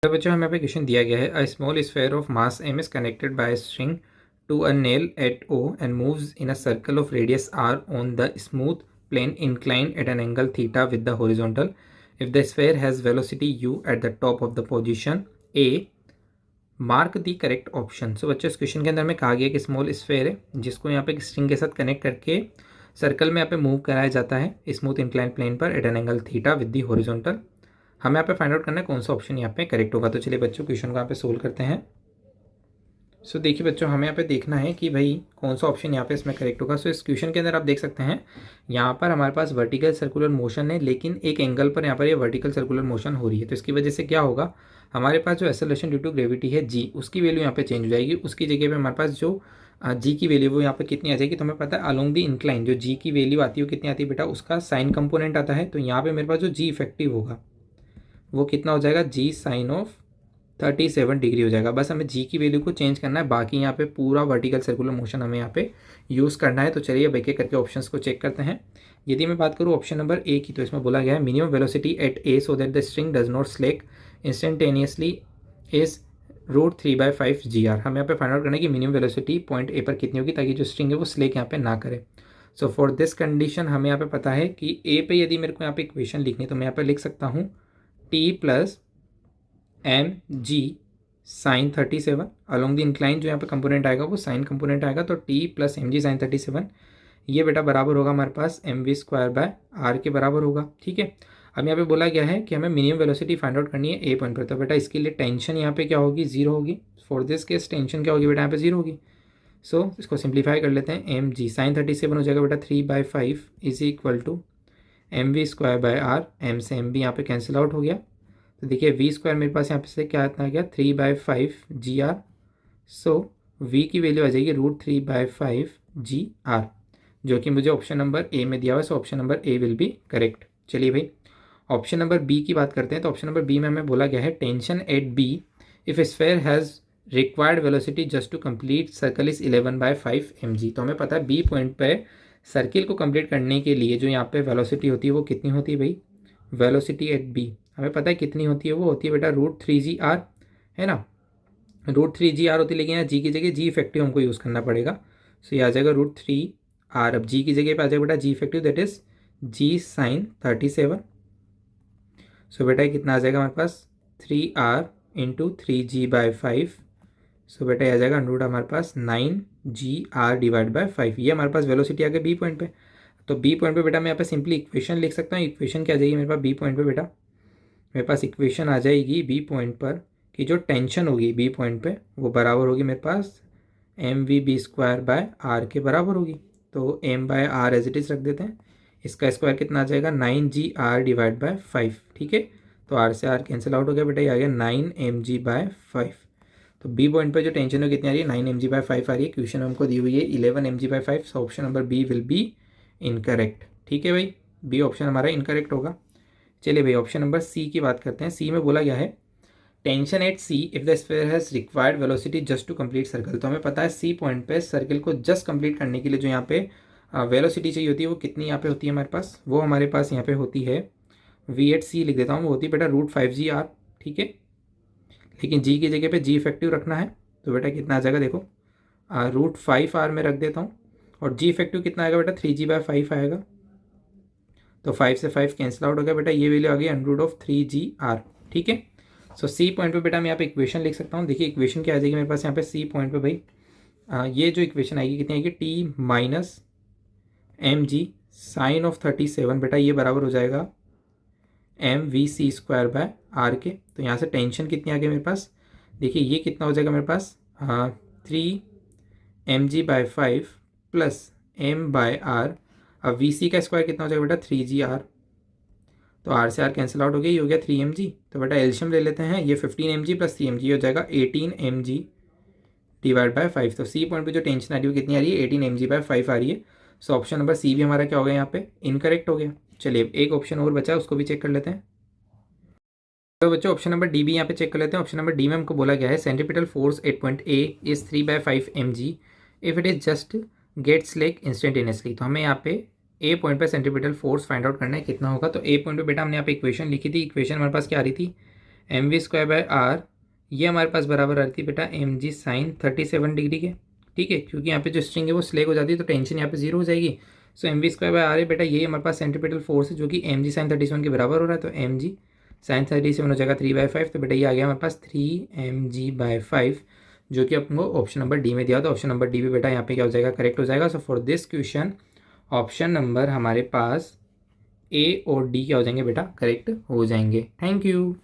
तो बच्चों हमें यहाँ पे क्वेश्चन दिया गया है a small sphere of mass m is connected by string to a nail at O and moves in a circle of radius r on the smooth plane inclined at an angle theta with the horizontal if the sphere has velocity u at the top of the position a mark the correct option. So बच्चों इस question के अंदर में कहा गया कि small sphere है जिसको यहाँ पे स्ट्रिंग के साथ कनेक्ट करके सर्कल में यहाँ पे मूव कराया जाता है स्मूथ इंक्लाइन प्लेन पर at an angle theta with the horizontal. हमें यहाँ पे फाइंड आउट करना है कौन सा ऑप्शन यहाँ पे करेक्ट होगा। तो चलिए बच्चों क्वेश्चन को यहाँ पे सोल्व करते हैं। सो देखिए बच्चों हमें यहाँ पे देखना है कि भाई कौन सा ऑप्शन यहाँ पे इसमें करेक्ट होगा। सो इस क्वेश्चन के अंदर आप देख सकते हैं यहाँ पर हमारे पास वर्टिकल सर्कुलर मोशन है लेकिन एक एंगल पर यहाँ पर ये वर्टिकल सर्कुलर मोशन हो रही है। तो इसकी वजह से क्या होगा, हमारे पास जो एक्सेलरेशन ड्यू टू ग्रेविटी है जी, उसकी वैल्यू यहाँ पे चेंज हो जाएगी। उसकी जगह पे हमारे पास जो जी की वैल्यू वो यहाँ पे कितनी आ जाएगी, तो हमें पता है अलोंग द इंक्लाइन जो जी की वैल्यू आती है वो कितनी आती है बेटा, उसका साइन कंपोनेंट आता है। तो यहाँ पे मेरे पास जो जी इफेक्टिव होगा वो कितना हो जाएगा, जी साइन ऑफ 37 डिग्री हो जाएगा। बस हमें जी की वैल्यू को चेंज करना है, बाकी यहाँ पे पूरा वर्टिकल सर्कुलर मोशन हमें यहाँ पे यूज़ करना है। तो चलिए अब एक एक करके ऑप्शंस को चेक करते हैं। यदि मैं बात करूँ ऑप्शन नंबर ए की, तो इसमें बोला गया है minimum velocity at A so that the string does not slack instantaneously is √3/5 GR। हमें यहाँ पे फाइंड आउट करना है कि मिनिमम वेलोसिटी पॉइंट ए पर कितनी होगी ताकि जो स्ट्रिंग है वो स्लेक यहाँ पे ना करे। सो फॉर दिस कंडीशन हमें यहाँ पे पता है कि ए पे यदि मेरे को यहाँ पे इक्वेशन लिखनी है तो मैं यहाँ पे लिख सकता हूँ T plus m ji sine 37 along the incline जो यहाँ पे कंपोनेंट आएगा वो साइन कंपोनेंट आएगा। तो टी प्लस एम जी साइन 37 ये बेटा बराबर होगा हमारे पास mv² के बराबर होगा। ठीक है, अब यहाँ पे बोला गया है कि हमें मिनिमम वेलोसिटी फाइंड आउट करनी है ए पॉइंट पर। तो बेटा इसके लिए टेंशन यहाँ पे क्या होगी, जीरो होगी। फॉर दिस केस टेंशन क्या होगी बेटा, यहाँ पे जीरो होगी। सो इसको सिंप्लीफाई कर लेते हैं, एम जी साइन 37 हो जाएगा बेटा 3/5 is equal to mv²/r। M से एम भी यहाँ पे कैंसिल आउट हो गया। तो देखिए v² मेरे पास यहाँ पे से क्या इतना गया 3/5 GR। सो v की वैल्यू आ जाएगी √3/5 GR, जो कि मुझे ऑप्शन नंबर ए में दिया हुआ है। सो option number A will be correct. चलिए भाई ऑप्शन नंबर बी की बात करते हैं। तो ऑप्शन नंबर बी में हमें बोला गया है tension at B if sphere has required velocity just to complete circle is 11/5 mg। तो हमें पता है बी पॉइंट पे सर्किल को कंप्लीट करने के लिए जो यहाँ पे वेलोसिटी होती है वो कितनी होती है भाई, वेलोसिटी एट बी हमें पता है कितनी होती है, वो होती है बेटा √3GR, है ना। √3GR होती है लेकिन यहाँ जी की जगह जी इफेक्टिव हमको यूज़ करना पड़ेगा। सो ये आ जाएगा √3R। अब जी की जगह पे आ जाएगा बेटा g effective that is g sine 37। So बेटा कितना आ जाएगा हमारे पास 3R इंटू 3G/5। सो बेटा ये आ जाएगा अंडर हमारे पास 9GR डिवाइड बाय 5। ये हमारे पास वेलोसिटी आ गई बी पॉइंट पे। तो बी पॉइंट पे बेटा मैं यहाँ पे सिंपली इक्वेशन लिख सकता हूँ। इक्वेशन क्या आ जाएगी मेरे पास बी पॉइंट पे बेटा, मेरे पास इक्वेशन आ जाएगी बी पॉइंट पर कि जो टेंशन होगी बी पॉइंट पे वो बराबर होगी मेरे पास mv²/r के बराबर होगी। तो m/r एज इट इज़ रख देते हैं। इसका स्क्वायर कितना आ जाएगा 9GR डिवाइड बाय 5। ठीक है, तो r से r कैंसिल आउट हो गया बेटा, ये आ गया 9mg/5। तो बी पॉइंट पर जो टेंशन है कितनी आ रही है 9mg/5 आ रही है। क्वेश्चन हमको दी हुई है 11mg/5। So option number B will be incorrect. ठीक है भाई, बी ऑप्शन हमारा इनकरेक्ट होगा। चलिए भाई ऑप्शन नंबर सी की बात करते हैं। सी में बोला गया है tension at C if the sphere has required velocity just to complete circle. तो हमें पता है सी पॉइंट पे सर्कल को जस्ट कंप्लीट करने के लिए जो यहाँ पे वेलोसिटी चाहिए होती है वो कितनी यहाँ पे होती है हमारे पास, वो हमारे पास यहाँ पे होती है v/c लिख देता हूँ, वो होती है बेटा √5GR। ठीक है, लेकिन जी की जगह पे जी इफेक्टिव रखना है। तो बेटा कितना आ जाएगा देखो √5R में रख देता हूँ और जी इफेक्टिव कितना आएगा बेटा 3G/5 आएगा। तो 5 से 5 कैंसिल आउट हो गया बेटा, ये वैल्यू आ गई √3GR। ठीक है, सो सी पॉइंट पे बेटा मैं यहाँ पे इक्वेशन लिख सकता हूँ। देखिए इक्वेशन क्या आ जाएगी मेरे पास यहाँ पे सी पॉइंट पे भाई, ये जो इक्वेशन आएगी कितनी आएगी T minus M ji sine of 37 बेटा ये बराबर हो जाएगा mv²/r के। तो यहाँ से टेंशन कितनी आ गई मेरे पास, देखिए ये कितना हो जाएगा मेरे पास 3mg/5 प्लस m/r। अब वी सी का स्क्वायर कितना हो जाएगा बेटा 3GR। तो आर से आर कैंसिल आउट हो गया, ये हो गया 3mg। तो बेटा एल्शियम ले लेते हैं, ये 15mg प्लस 3mg हो जाएगा 18mg डिवाइड बाय 5। तो सी पॉइंट पे जो टेंशन आ रही है कितनी आ रही है 18mg/5 आ रही है। सो ऑप्शन नंबर सी भी हमारा क्या हो गया यहाँ पे इनकरेक्ट हो गया। चलिए एक ऑप्शन और बचा है उसको भी चेक कर लेते हैं। तो बच्चों ऑप्शन नंबर डी भी यहाँ पे चेक कर लेते हैं। ऑप्शन नंबर डी में हमको बोला गया है centripetal force at point A is 3/5 mg if it is just gets slack instantaneously. तो हमें यहाँ पे ए पॉइंट पे सेंट्रीपिटल फोर्स फाइंड आउट करना है कितना होगा। तो ए पॉइंट पे बेटा हमने यहाँ पे इक्वेशन लिखी थी। इक्वेशन हमारे पास क्या आ रही थी mv²/r ये हमारे पास बराबर आती है बेटा mg साइन 37 डिग्री के, ठीक है, क्योंकि यहाँ पे जो स्ट्रिंग है वो स्लेक हो जाती है तो टेंशन यहाँ पे जीरो हो जाएगी। सो mv²/r है बेटा, ये हमारे पास सेंट्रीपिटल फोर्स है जो कि mg साइन 37 के बराबर हो रहा है, तो mg साइन 37 हो जाएगा 3/5, तो बेटा ये आ गया हमारे पास 3mg/5, जो कि अपने को ऑप्शन नंबर डी में दिया, तो ऑप्शन नंबर डी भी बेटा यहाँ पे क्या हो जाएगा, करेक्ट हो जाएगा। So for this question option number हमारे पास ए और डी क्या हो जाएंगे बेटा, करेक्ट हो जाएंगे। Thank you.